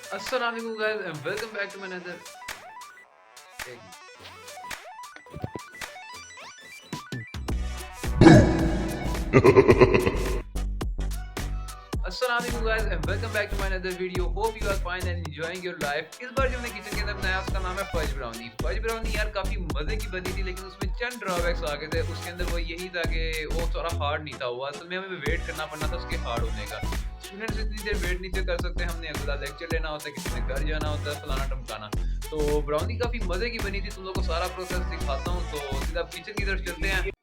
Assalamualaikum guys and welcome back to my another Assalamualaikum guys and welcome back to my another video. Hope you are fine and enjoying your life. इस बार जो हमने kitchen के अंदर बनाया उसका नाम है फज ब्राउनी। फज ब्राउनी यार काफी मजे की बनी थी लेकिन उसमें चंद ड्रॉबैक्स आ गए थे। उसके अंदर वो यही था कि वो थोड़ा हार्ड नहीं था। वो असल में हमें वेट करना पड़ना था उसके हार्ड होने का। स्टूडेंट्स इतनी देर वेट नहीं थे कर सकते, हमने अगला लेक्चर लेना होता है, किसी ने घर जाना होता है, फलाना टमकाना। तो ब्राउनी काफी मजे की बनी थी। तुम लोग को सारा प्रोसेस दिखाता हूँ, तो सीधा किचन की तरफ चलते हैं।